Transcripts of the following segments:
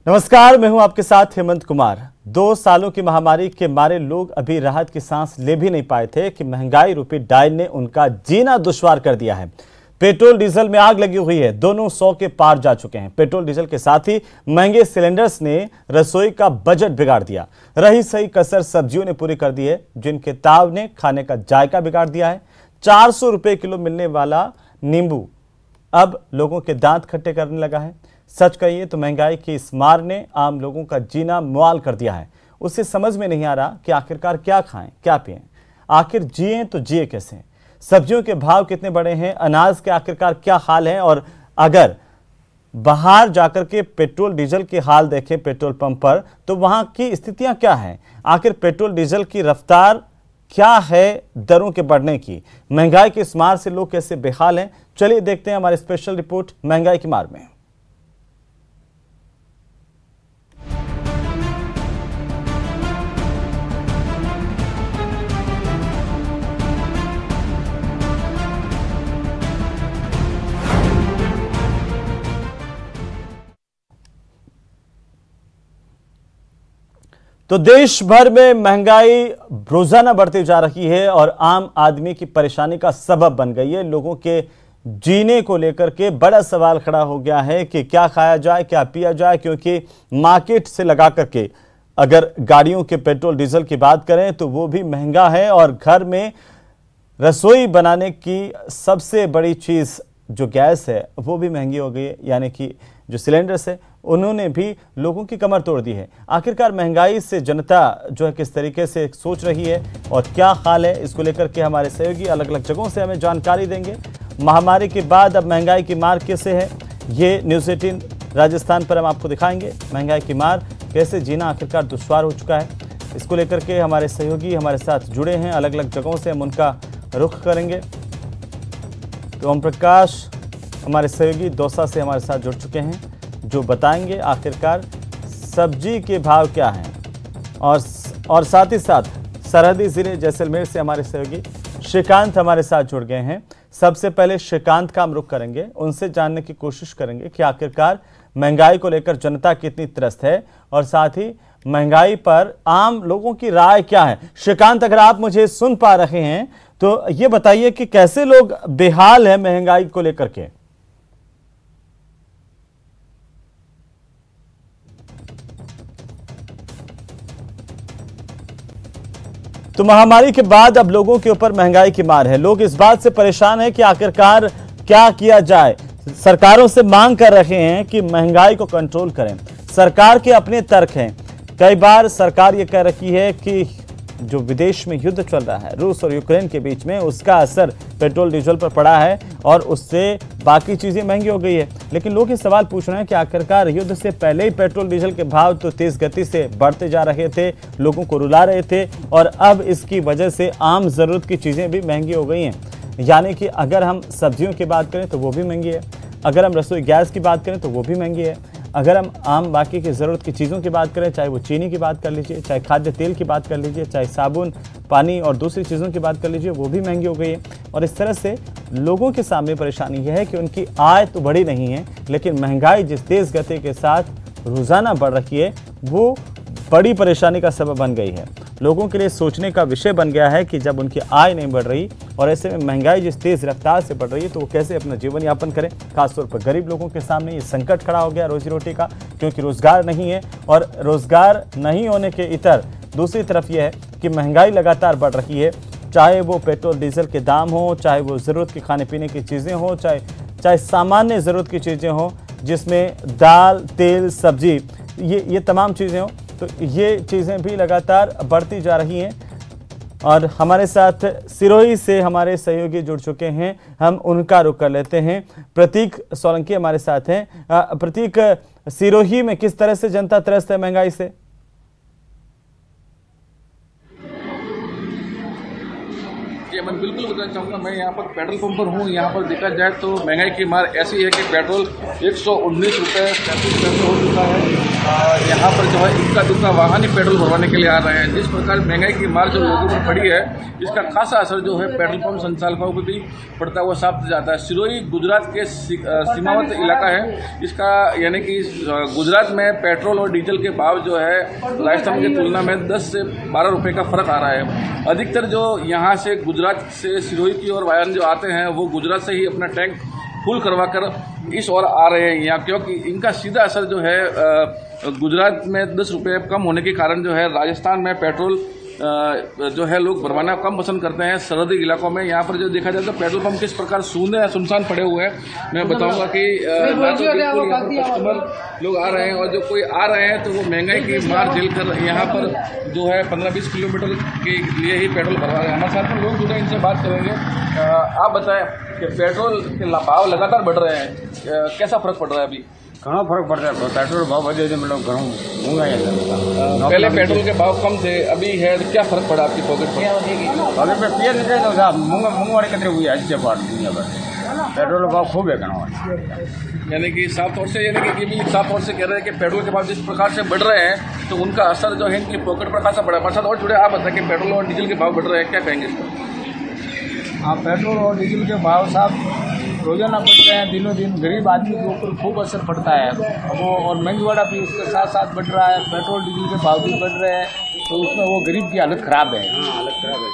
नमस्कार, मैं हूं आपके साथ हेमंत कुमार। 2 सालों की महामारी के मारे लोग अभी राहत की सांस ले भी नहीं पाए थे कि महंगाई रूपी डायन ने उनका जीना दुश्वार कर दिया है। पेट्रोल डीजल में आग लगी हुई है, दोनों 100 के पार जा चुके हैं। पेट्रोल डीजल के साथ ही महंगे सिलेंडर्स ने रसोई का बजट बिगाड़ दिया। रही सही कसर सब्जियों ने पूरी कर दी है, जिनके ताव ने खाने का जायका बिगाड़ दिया है। 400 रुपए किलो मिलने वाला नींबू अब लोगों के दांत खट्टे करने लगा है। सच कहिए तो महंगाई की इस मार ने आम लोगों का जीना मुहाल कर दिया है। उसे समझ में नहीं आ रहा कि आखिरकार क्या खाएं, क्या पिएं, आखिर जिएं तो जिए कैसे। सब्जियों के भाव कितने बढ़े हैं, अनाज के आखिरकार क्या हाल है, और अगर बाहर जाकर के पेट्रोल डीजल के हाल देखें पेट्रोल पंप पर, तो वहां की स्थितियां क्या हैं। आखिर पेट्रोल डीजल की रफ्तार क्या है दरों के बढ़ने की। महंगाई की इस मार से लोग कैसे बेहाल हैं, चलिए देखते हैं हमारी स्पेशल रिपोर्ट महंगाई की मार में। तो देश भर में महंगाई रोजाना बढ़ती जा रही है और आम आदमी की परेशानी का सबब बन गई है। लोगों के जीने को लेकर के बड़ा सवाल खड़ा हो गया है कि क्या खाया जाए, क्या पिया जाए, क्योंकि मार्केट से लगा करके अगर गाड़ियों के पेट्रोल डीजल की बात करें तो वो भी महंगा है, और घर में रसोई बनाने की सबसे बड़ी चीज़ जो गैस है वो भी महंगी हो गई है, यानी कि जो सिलेंडर्स है उन्होंने भी लोगों की कमर तोड़ दी है। आखिरकार महंगाई से जनता जो है किस तरीके से सोच रही है और क्या हाल है, इसको लेकर के हमारे सहयोगी अलग अलग जगहों से हमें जानकारी देंगे। महामारी के बाद अब महंगाई की मार कैसे है, ये न्यूज़ 18 राजस्थान पर हम आपको दिखाएंगे। महंगाई की मार कैसे जीना आखिरकार दुश्वार हो चुका है, इसको लेकर के हमारे सहयोगी हमारे साथ जुड़े हैं अलग अलग जगहों से, हम उनका रुख करेंगे। तो ओम प्रकाश हमारे सहयोगी दौसा से हमारे साथ जुड़ चुके हैं, जो बताएंगे आखिरकार सब्जी के भाव क्या हैं, और साथ ही साथ सरहदी जिले जैसलमेर से हमारे सहयोगी श्रीकांत हमारे साथ जुड़ गए हैं। सबसे पहले श्रीकांत का हम रुख करेंगे, उनसे जानने की कोशिश करेंगे कि आखिरकार महंगाई को लेकर जनता कितनी त्रस्त है और साथ ही महंगाई पर आम लोगों की राय क्या है। श्रीकांत, अगर आप मुझे सुन पा रहे हैं तो ये बताइए कि कैसे लोग बेहाल हैं महंगाई को लेकर के। तो महामारी के बाद अब लोगों के ऊपर महंगाई की मार है। लोग इस बात से परेशान हैं कि आखिरकार क्या किया जाए। सरकारों से मांग कर रहे हैं कि महंगाई को कंट्रोल करें। सरकार के अपने तर्क हैं। कई बार सरकार ये कह रही है कि जो विदेश में युद्ध चल रहा है रूस और यूक्रेन के बीच में, उसका असर पेट्रोल डीजल पर पड़ा है और उससे बाकी चीज़ें महंगी हो गई है। लेकिन लोग ये सवाल पूछ रहे हैं कि आखिरकार युद्ध से पहले ही पेट्रोल डीजल के भाव तो तेज़ गति से बढ़ते जा रहे थे, लोगों को रुला रहे थे, और अब इसकी वजह से आम ज़रूरत की चीज़ें भी महंगी हो गई हैं। यानी कि अगर हम सब्जियों की बात करें तो वो भी महंगी है, अगर हम रसोई गैस की बात करें तो वो भी महंगी है, अगर हम आम बाकी की ज़रूरत की चीज़ों की बात करें, चाहे वो चीनी की बात कर लीजिए, चाहे खाद्य तेल की बात कर लीजिए, चाहे साबुन, पानी और दूसरी चीज़ों की बात कर लीजिए, वो भी महंगी हो गई है। और इस तरह से लोगों के सामने परेशानी यह है कि उनकी आय तो बढ़ी नहीं है, लेकिन महंगाई जिस तेज़ गति के साथ रोज़ाना बढ़ रही है वो बड़ी परेशानी का सबब बन गई है। लोगों के लिए सोचने का विषय बन गया है कि जब उनकी आय नहीं बढ़ रही और ऐसे में महंगाई जिस तेज़ रफ्तार से बढ़ रही है तो वो कैसे अपना जीवन यापन करें। खासतौर पर गरीब लोगों के सामने ये संकट खड़ा हो गया रोजी रोटी का, क्योंकि रोज़गार नहीं है, और रोज़गार नहीं होने के इतर दूसरी तरफ यह है कि महंगाई लगातार बढ़ रही है। चाहे वो पेट्रोल डीजल के दाम हो, चाहे वो ज़रूरत की खाने पीने की चीज़ें हों, चाहे सामान्य ज़रूरत की चीज़ें हों जिसमें दाल, तेल, सब्जी, ये तमाम चीज़ें हों, तो ये चीज़ें भी लगातार बढ़ती जा रही हैं। और हमारे साथ सिरोही से हमारे सहयोगी जुड़ चुके हैं, हम उनका रुख कर लेते हैं। प्रतीक सोलंकी हमारे साथ हैं। प्रतीक, सिरोही में किस तरह से जनता त्रस्त है महंगाई से? मैं बिल्कुल बताना चाहूँगा, मैं यहाँ पर पेट्रोल पंप पर हूँ। यहाँ पर देखा जाए तो महंगाई की मार ऐसी है कि पेट्रोल 119 रुपये 35 पैसे हो चुका है। यहाँ पर जो है इक्का दुक्का वाहन ही पेट्रोल भरवाने के लिए आ रहे हैं। जिस प्रकार महंगाई की मार जो लोगों पर पड़ी है, इसका खासा असर जो है पेट्रोल पंप संचालकों को भी पड़ता हुआ साफ जाता है। सिरोही गुजरात के सीमावर्ती इलाका है इसका, यानी कि गुजरात में पेट्रोल और डीजल के भाव जो है राजस्थान की तुलना में 10 से 12 रुपये का फर्क आ रहा है। अधिकतर जो यहाँ से गुजरात से सिरोही की ओर वाहन जो आते हैं वो गुजरात से ही अपना टैंक फुल करवा कर इस ओर आ रहे हैं यहाँ, क्योंकि इनका सीधा असर जो है गुजरात में 10 रुपये कम होने के कारण जो है राजस्थान में पेट्रोल जो है लोग भरवाना कम पसंद करते हैं सरहदी इलाकों में। यहाँ पर जो देखा जाए तो पेट्रोल पंप किस प्रकार सूने सुनसान पड़े हुए हैं। मैं बताऊंगा कि कस्टमर लोग आ रहे हैं और जो कोई आ रहे हैं तो वो महंगाई की मार झेल कर यहाँ पर जो है 15-20 किलोमीटर के लिए ही पेट्रोल भरवा रहे हैं। हमारे साथ में लोग जुड़े, इनसे बात करेंगे। आप बताएं कि पेट्रोल के भाव लगातार बढ़ रहे हैं, कैसा फर्क पड़ रहा है अभी? घणो फर्क पड़ रहा है। पेट्रोल भाव बढ़े थे, मतलब घणो महंगा है। पहले पेट्रोल के भाव कम थे, अभी है, तो क्या फर्क पड़ा आपकी पॉकेट पर? पॉकेट में पिए नहीं तो साहब मुंगवाड़ी कतरे हुई आज से पार दुनिया भर पेट्रोल का भाव खूब है घणो। यानी कि साफ तौर से, यानी कि ये भी साफ तौर से कह रहे हैं कि पेट्रोल के भाव जिस प्रकार से बढ़ रहे हैं तो उनका असर जो है इनकी पॉकेट पर खासा पड़ा है। साथ और जुड़े, आप बताएं कि पेट्रोल और डीजल के भाव बढ़ रहे हैं, क्या कहेंगे इस पर? हाँ, पेट्रोल और डीजल के भाव साहब रोजाना बढ़ रहे हैं, दिनों दिन गरीब आदमी के ऊपर खूब असर पड़ता है। वो और महंगाई भी उसके साथ साथ बढ़ रहा है, पेट्रोल डीजल के भाव भी बढ़ रहे हैं, तो उसमें वो गरीब की हालत खराब है। हालत खराब है।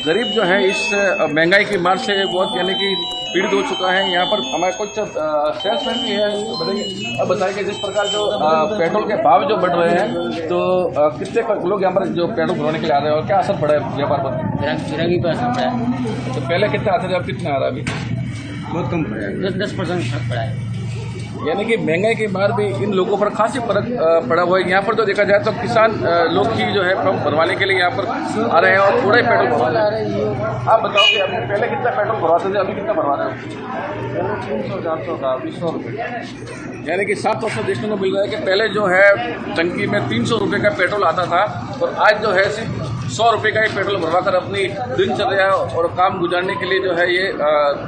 गरीब जो है इस महंगाई की मार से बहुत, यानी कि पीड़ित हो चुका है। यहाँ पर हमारे कुछ सेल्समैन भी है, बताइए। अब बताइए कि जिस प्रकार जो पेट्रोल के भाव जो बढ़ रहे हैं तो कितने लोग यहाँ पर जो पेट्रोल भरवाने के लिए आ रहे हैं और क्या असर पड़ा है व्यापार पर? चिरागी पर असर पड़ा है। तो पहले कितना आते थे, अब कितना आ रहा है अभी? बहुत कम पड़ा है, 10% फर्क पड़ा है। यानी कि महंगाई की मार भी इन लोगों पर खासी फर्क पड़ा हुआ है। यहाँ पर जो देखा जाए तो किसान लोग ही जो है पंप भरवाने के लिए यहाँ पर आ रहे हैं और थोड़ा ही पेट्रोल भरवा रहे हैं। आप बताओ कि अभी पहले कितना पेट्रोल भरवाते थे, अभी कितना भरवा रहे हैं? 300-400 का, 200 रुपये। यानी कि 700 देखने को मिल रहा है कि पहले जो है टंकी में 300 रुपये का पेट्रोल आता था और आज जो है सिर्फ 100 रुपये का ही पेट्रोल भरवा कर अपनी दिनचर्या और काम गुजारने के लिए जो है ये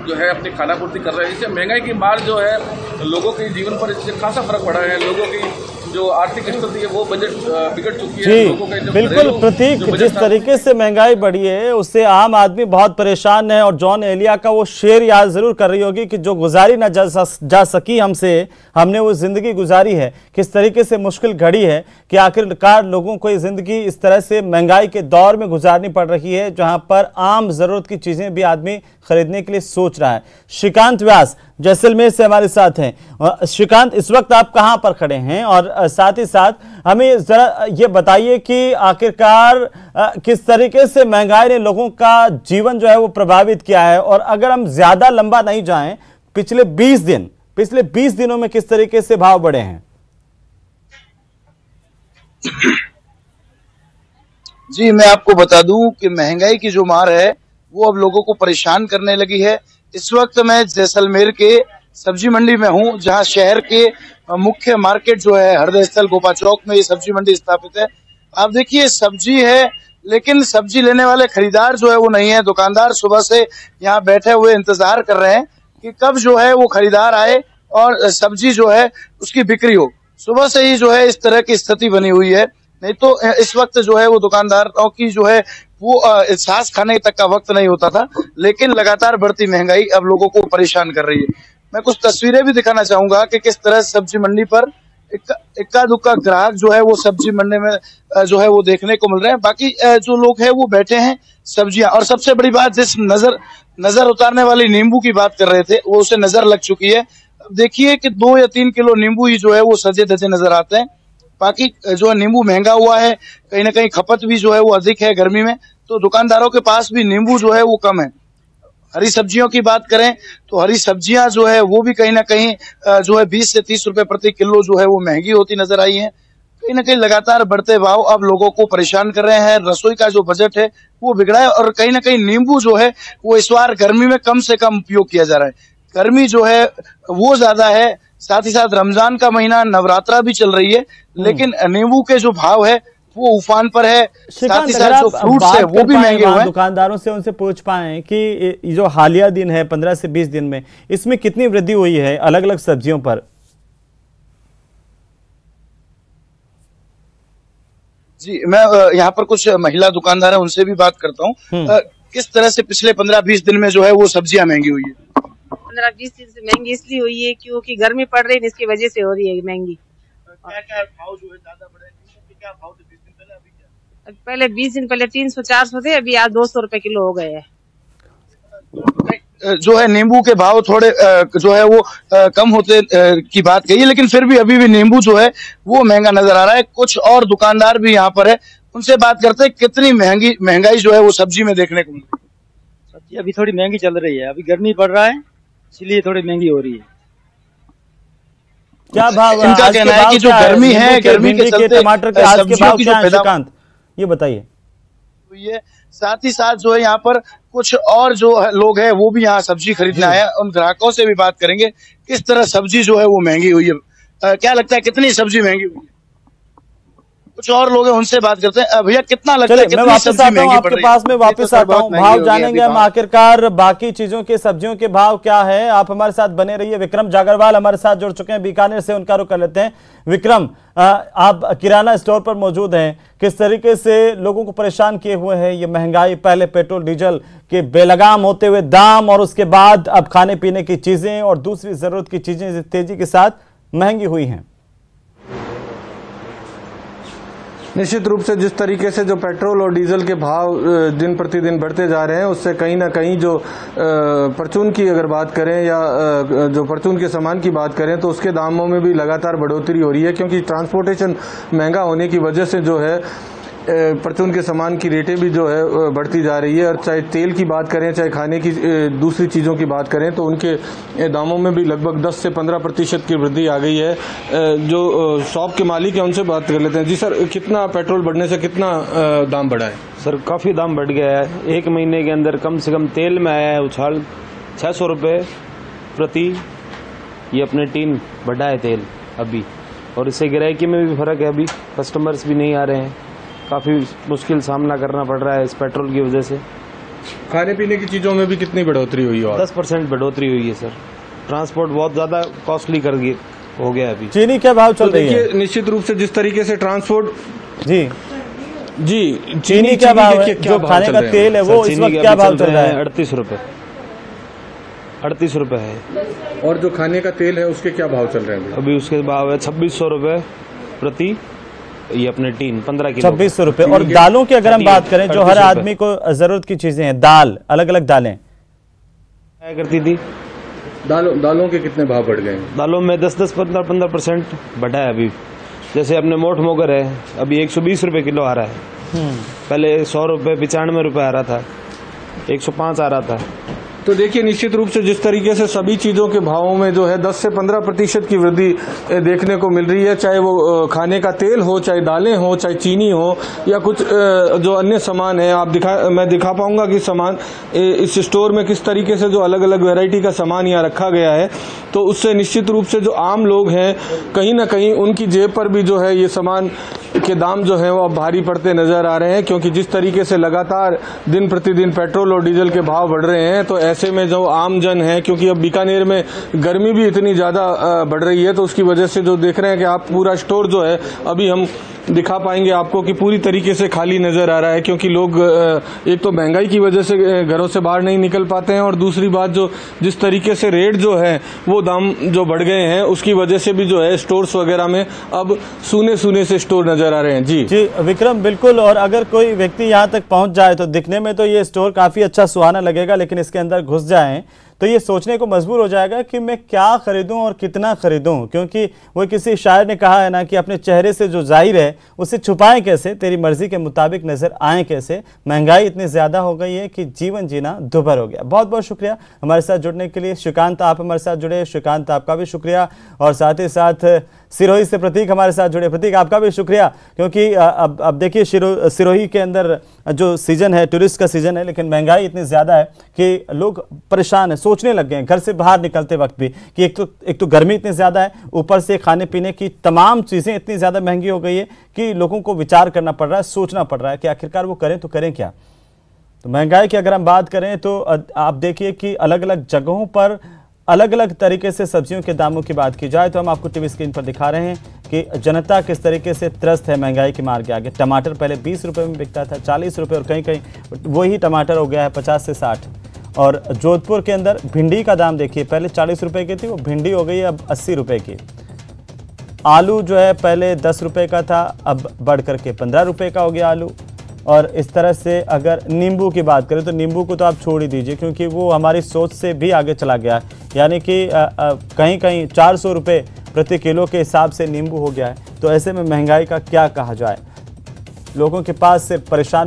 जो है अपनी खानापूर्ति कर रहे हैं। इससे महंगाई की मार जो है लोगों के जीवन पर इससे खासा फर्क पड़ा है। लोगों की जो आर्थिक स्थिति है वो बजट बिगड़ चुकी है। लोगों के जो बिल्कुल प्रतीक, जिस तरीके से महंगाई बढ़ी है उससे आम आदमी बहुत परेशान है। और जॉन एलिया का वो शेर याद जरूर कर रही होगी कि जो गुजारी ना जा सकी हमसे, हमने वो जिंदगी गुजारी है। किस तरीके से मुश्किल घड़ी है कि आखिरकार लोगों को ये जिंदगी इस तरह से महंगाई के दौर में गुजारनी पड़ रही है, जहां पर आम जरूरत की चीजें भी आदमी खरीदने के लिए सोच रहा है। श्रीकांत व्यास जैसलमेर से हमारे साथ हैं। श्रीकांत, इस वक्त आप कहां पर खड़े हैं और साथ ही साथ हमें जरा ये बताइए कि आखिरकार किस तरीके से महंगाई ने लोगों का जीवन जो है वो प्रभावित किया है, और अगर हम ज्यादा लंबा नहीं जाएं, पिछले 20 दिनों में किस तरीके से भाव बढ़े हैं? जी, मैं आपको बता दूं कि महंगाई की जो मार है वो अब लोगों को परेशान करने लगी है। इस वक्त मैं जैसलमेर के सब्जी मंडी में हूं, जहां शहर के मुख्य मार्केट जो है हृदय स्थल गोपा चौक में ये सब्जी मंडी स्थापित है। आप देखिए, सब्जी है लेकिन सब्जी लेने वाले खरीदार जो है वो नहीं है। दुकानदार सुबह से यहाँ बैठे हुए इंतजार कर रहे हैं कि कब जो है वो खरीदार आए और सब्जी जो है उसकी बिक्री हो। सुबह से ही जो है इस तरह की स्थिति बनी हुई है। नहीं तो इस वक्त जो है वो दुकानदारों की जो है वो सांस खाने तक का वक्त नहीं होता था। लेकिन लगातार बढ़ती महंगाई अब लोगों को परेशान कर रही है। मैं कुछ तस्वीरें भी दिखाना चाहूंगा कि किस तरह सब्जी मंडी पर इक्का दुक्का ग्राहक जो है वो सब्जी मंडी में जो है वो देखने को मिल रहे हैं। बाकी जो लोग हैं वो बैठे हैं सब्जियां। और सबसे बड़ी बात, जिस नजर उतारने वाली नींबू की बात कर रहे थे वो उसे नजर लग चुकी है। देखिए कि 2 या 3 किलो नींबू ही जो है वो सजे धजे नजर आते हैं। बाकी जो है नींबू महंगा हुआ है, कहीं ना कहीं खपत भी जो है वो अधिक है गर्मी में, तो दुकानदारों के पास भी नींबू जो है वो कम है। हरी सब्जियों की बात करें तो हरी सब्जियां जो है वो भी कहीं ना कहीं जो है 20 से 30 रुपए प्रति किलो जो है वो महंगी होती नजर आई है। कहीं ना कहीं लगातार बढ़ते भाव अब लोगों को परेशान कर रहे हैं। रसोई का जो बजट है वो बिगड़ा है और कहीं ना कहीं नींबू जो है वो इस बार गर्मी में कम से कम उपयोग किया जा रहा है। गर्मी जो है वो ज्यादा है, साथ ही साथ रमजान का महीना, नवरात्रा भी चल रही है, लेकिन नींबू के जो भाव है वो उफान पर है। साथ ही साथ जो फ्रूट्स है वो भी महंगे हुए हैं। दुकानदारों से उनसे पूछ पाए कि जो हालिया दिन है 15 से 20 दिन में, इसमें कितनी वृद्धि हुई है अलग अलग सब्जियों पर? जी, मैं यहाँ पर कुछ महिला दुकानदार है, उनसे भी बात करता हूँ। किस तरह से पिछले 15-20 दिन में जो है वो सब्जियां महंगी हुई है? 15-20 दिन से महंगी इसलिए हुई है क्योंकि गर्मी पड़ रही है, इसकी वजह से हो रही है महंगी। क्या भाव जो है ज्यादा बढ़े? क्या भाव थे 20 दिन पहले, अभी क्या? पहले 20 दिन पहले 300-400 थे, अभी आज 200 रुपए किलो हो गए हैं। जो है नींबू के भाव थोड़े जो है वो कम होते की बात कही है, लेकिन फिर भी अभी भी नींबू जो है वो महंगा नजर आ रहा है। कुछ और दुकानदार भी यहाँ पर है, उनसे बात करते हैं कितनी महंगाई जो है वो सब्जी में देखने को मिलती है। सब्जी अभी थोड़ी महंगी चल रही है, अभी गर्मी पड़ रहा है इसलिए थोड़ी महंगी हो रही है। क्या भाव इनका कहना है कि जो गर्मी है, गर्मी के चलते टमाटर के आज के भाव क्या है श्रीकांत, ये बताइए। ये साथ ही साथ जो है यहाँ पर कुछ और जो लोग हैं वो भी यहाँ सब्जी खरीदने आए हैं, उन ग्राहकों से भी बात करेंगे किस तरह सब्जी जो है वो महंगी हुई है। क्या लगता है कितनी सब्जी महंगी हुई है? कुछ और लोग हैं, उनसे बात करते हैं। भैया कितना लगता है कितनी सब्जी महंगी पड़ रही है? आपके पास में वापस आता हूँ, भाव जानेंगे हम आखिरकार बाकी चीजों के सब्जियों के भाव क्या है। आप हमारे साथ बने रहिए। विक्रम जागरवाल हमारे साथ जुड़ चुके हैं बीकानेर से, उनका रुख कर लेते हैं। विक्रम, आप किराना स्टोर पर मौजूद हैं, किस तरीके से लोगों को परेशान किए हुए हैं ये महंगाई? पहले पेट्रोल डीजल के बेलगाम होते हुए दाम, और उसके बाद अब खाने पीने की चीजें और दूसरी जरूरत की चीजें तेजी के साथ महंगी हुई हैं। निश्चित रूप से जिस तरीके से जो पेट्रोल और डीजल के भाव दिन प्रतिदिन बढ़ते जा रहे हैं, उससे कहीं ना कहीं जो परचून की अगर बात करें या जो परचून के सामान की बात करें तो उसके दामों में भी लगातार बढ़ोतरी हो रही है, क्योंकि ट्रांसपोर्टेशन महंगा होने की वजह से जो है परचून के सामान की रेटें भी जो है बढ़ती जा रही है। और चाहे तेल की बात करें, चाहे खाने की दूसरी चीज़ों की बात करें तो उनके दामों में भी लगभग 10 से 15% की वृद्धि आ गई है। जो शॉप के मालिक हैं उनसे बात कर लेते हैं। जी सर, कितना पेट्रोल बढ़ने से कितना दाम बढ़ा है? सर काफ़ी दाम बढ़ गया है। एक महीने के अंदर कम से कम तेल में आया है उछाल 600 रुपये प्रति ये अपने टीन बढ़ा है तेल अभी, और इससे गिराकी में भी फर्क है। अभी कस्टमर्स भी नहीं आ रहे हैं, काफ़ी मुश्किल सामना करना पड़ रहा है इस पेट्रोल की वजह से। खाने पीने की चीज़ों में भी कितनी बढ़ोतरी हुई है? 10% बढ़ोतरी हुई है सर। ट्रांसपोर्ट बहुत ज़्यादा कॉस्टली कर हो गया अभी। चीनी क्या भाव चल रही है? निश्चित रूप से जिस तरीके से ट्रांसपोर्ट जी चीनी क्या भाव है? जो खाने का तेल है वो इस वक्त क्या भाव चल रहा है? 38 रुपये 38 रुपये है। और जो खाने का तेल है उसके क्या भाव चल रहे हैं? अभी उसके भाव है 2600 रुपये प्रति ये अपने टीन 15 किलो 2600 रुपये। और दालों की अगर हम बात करें, जो हर आदमी को जरूरत की चीजें हैं, दाल, अलग अलग दालें क्या करती थी। दालों के कितने भाव बढ़ गए? दालों में 10-10, 15% बढ़ा है अभी। जैसे अपने मोठ मोगर है अभी 120 रुपये किलो आ रहा है, पहले 100 रुपये 95 रुपये आ रहा था, 105 आ रहा था। तो देखिए, निश्चित रूप से जिस तरीके से सभी चीज़ों के भावों में जो है 10 से 15% की वृद्धि देखने को मिल रही है, चाहे वो खाने का तेल हो, चाहे दालें हो, चाहे चीनी हो या कुछ जो अन्य सामान है। मैं दिखा पाऊंगा कि सामान इस स्टोर में किस तरीके से जो अलग अलग वैरायटी का सामान यहाँ रखा गया है, तो उससे निश्चित रूप से जो आम लोग हैं कहीं ना कहीं उनकी जेब पर भी जो है ये सामान के दाम जो है वो अब भारी पड़ते नजर आ रहे हैं, क्योंकि जिस तरीके से लगातार दिन प्रतिदिन पेट्रोल और डीजल के भाव बढ़ रहे हैं, तो ऐसे में जो आम जन है, क्योंकि अब बीकानेर में गर्मी भी इतनी ज्यादा बढ़ रही है, तो उसकी वजह से जो देख रहे हैं कि आप पूरा स्टोर जो है अभी हम दिखा पाएंगे आपको कि पूरी तरीके से खाली नजर आ रहा है, क्योंकि लोग एक तो महंगाई की वजह से घरों से बाहर नहीं निकल पाते हैं, और दूसरी बात जो जिस तरीके से रेट जो है वो दाम जो बढ़ गए हैं उसकी वजह से भी जो है स्टोर्स वगैरह में अब सूने से स्टोर नजर आ रहे हैं। जी विक्रम, बिल्कुल। और अगर कोई व्यक्ति यहाँ तक पहुंच जाए तो दिखने में तो ये स्टोर काफी अच्छा सुहाना लगेगा, लेकिन इसके अंदर घुस जाए तो ये सोचने को मजबूर हो जाएगा कि मैं क्या खरीदूं और कितना खरीदूं, क्योंकि वो किसी शायर ने कहा है ना कि अपने चेहरे से जो जाहिर है उसे छुपाएं कैसे, तेरी मर्जी के मुताबिक नजर आए कैसे। महंगाई इतनी ज्यादा हो गई है कि जीवन जीना दुभर हो गया। बहुत बहुत शुक्रिया हमारे साथ जुड़ने के लिए। श्रीकांत, आप हमारे साथ जुड़े, श्रीकांत आपका भी शुक्रिया। और साथ ही साथ सिरोही से प्रतीक हमारे साथ जुड़े, प्रतीक आपका भी शुक्रिया, क्योंकि अब देखिए सिरोही के अंदर जो सीजन है, टूरिस्ट का सीजन है, लेकिन महंगाई इतनी ज़्यादा है कि लोग परेशान हैं, सोचने लग गए हैं घर से बाहर निकलते वक्त भी कि एक तो गर्मी इतनी ज़्यादा है, ऊपर से खाने पीने की तमाम चीज़ें इतनी ज़्यादा महंगी हो गई है कि लोगों को विचार करना पड़ रहा है, सोचना पड़ रहा है कि आखिरकार वो करें तो करें क्या। तो महंगाई की अगर हम बात करें तो आप देखिए कि अलग अलग जगहों पर अलग अलग तरीके से सब्जियों के दामों की बात की जाए तो हम आपको टीवी स्क्रीन पर दिखा रहे हैं। कि जनता किस तरीके से त्रस्त है महंगाई की मार के आगे। टमाटर पहले 20 रुपये में बिकता था, 40 रुपये, और कहीं कहीं वही टमाटर हो गया है 50 से 60। और जोधपुर के अंदर भिंडी का दाम देखिए, पहले 40 रुपये की थी, वो भिंडी हो गई है अब 80 रुपये की। आलू जो है पहले 10 रुपये का था, अब बढ़ करके 15 रुपये का हो गया आलू। और इस तरह से अगर नींबू की बात करें तो नींबू को तो आप छोड़ ही दीजिए, क्योंकि वो हमारी सोच से भी आगे चला गया है। यानी कि कहीं कहीं 400 रुपये प्रति किलो के हिसाब से नींबू हो गया है। तो ऐसे में महंगाई का क्या कहा जाए, लोगों के पास से परेशान